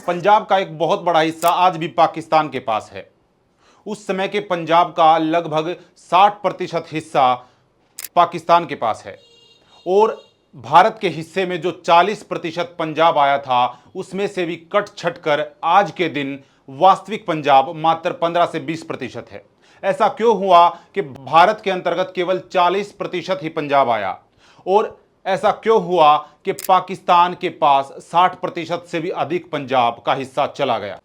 पंजाब का एक बहुत बड़ा हिस्सा आज भी पाकिस्तान के पास है। उस समय के पंजाब का लगभग 60% हिस्सा पाकिस्तान के पास है और भारत के हिस्से में जो 40% पंजाब आया था उसमें से भी कट छट कर आज के दिन वास्तविक पंजाब मात्र 15 से 20% है। ऐसा क्यों हुआ कि भारत के अंतर्गत केवल 40% ही पंजाब आया और ऐसा क्यों हुआ कि पाकिस्तान के पास 60% से भी अधिक पंजाब का हिस्सा चला गया।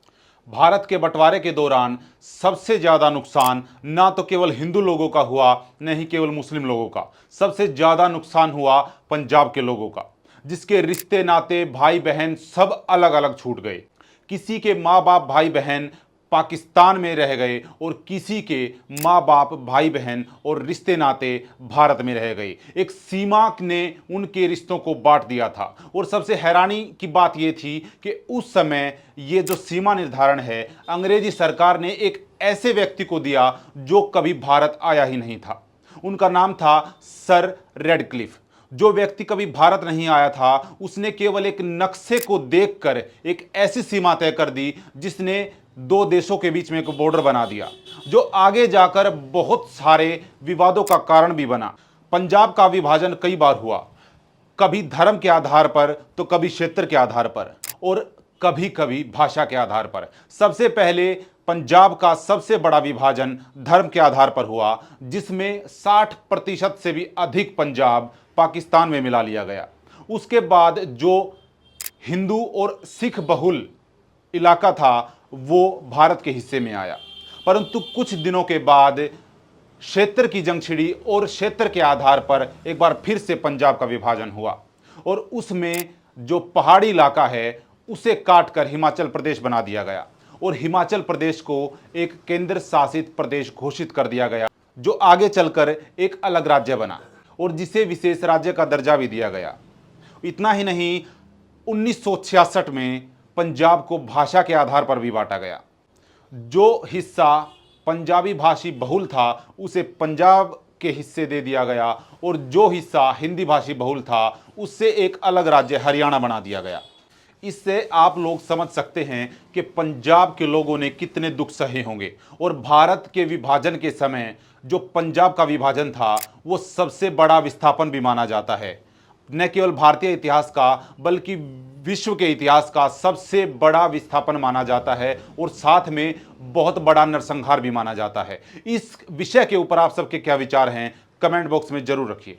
भारत के बंटवारे के दौरान सबसे ज्यादा नुकसान ना तो केवल हिंदू लोगों का हुआ, न ही केवल मुस्लिम लोगों का, सबसे ज्यादा नुकसान हुआ पंजाब के लोगों का, जिसके रिश्ते नाते भाई बहन सब अलग अलग छूट गए। किसी के माँ बाप भाई बहन पाकिस्तान में रह गए और किसी के माँ बाप भाई बहन और रिश्ते नाते भारत में रह गए। एक सीमा ने उनके रिश्तों को बांट दिया था और सबसे हैरानी की बात यह थी कि उस समय ये जो सीमा निर्धारण है अंग्रेजी सरकार ने एक ऐसे व्यक्ति को दिया जो कभी भारत आया ही नहीं था। उनका नाम था सर रेडक्लिफ। जो व्यक्ति कभी भारत नहीं आया था उसने केवल एक नक्शे को देखकर एक ऐसी सीमा तय कर दी जिसने दो देशों के बीच में एक बॉर्डर बना दिया, जो आगे जाकर बहुत सारे विवादों का कारण भी बना। पंजाब का विभाजन कई बार हुआ, कभी धर्म के आधार पर तो कभी क्षेत्र के आधार पर और कभी कभी भाषा के आधार पर। सबसे पहले पंजाब का सबसे बड़ा विभाजन धर्म के आधार पर हुआ, जिसमें 60% से भी अधिक पंजाब पाकिस्तान में मिला लिया गया। उसके बाद जो हिंदू और सिख बहुल इलाका था वो भारत के हिस्से में आया, परंतु कुछ दिनों के बाद क्षेत्र की जंग छिड़ी और क्षेत्र के आधार पर एक बार फिर से पंजाब का विभाजन हुआ और उसमें जो पहाड़ी इलाका है उसे काटकर हिमाचल प्रदेश बना दिया गया और हिमाचल प्रदेश को एक केंद्र शासित प्रदेश घोषित कर दिया गया, जो आगे चलकर एक अलग राज्य बना और जिसे विशेष राज्य का दर्जा भी दिया गया। इतना ही नहीं, 1966 में पंजाब को भाषा के आधार पर भी बांटा गया। जो हिस्सा पंजाबी भाषी बहुल था उसे पंजाब के हिस्से दे दिया गया और जो हिस्सा हिंदी भाषी बहुल था उससे एक अलग राज्य हरियाणा बना दिया गया। इससे आप लोग समझ सकते हैं कि पंजाब के लोगों ने कितने दुख सहे होंगे और भारत के विभाजन के समय जो पंजाब का विभाजन था वो सबसे बड़ा विस्थापन भी माना जाता है। न केवल भारतीय इतिहास का बल्कि विश्व के इतिहास का सबसे बड़ा विस्थापन माना जाता है और साथ में बहुत बड़ा नरसंहार भी माना जाता है। इस विषय के ऊपर आप सबके क्या विचार हैं, कमेंट बॉक्स में जरूर रखिए।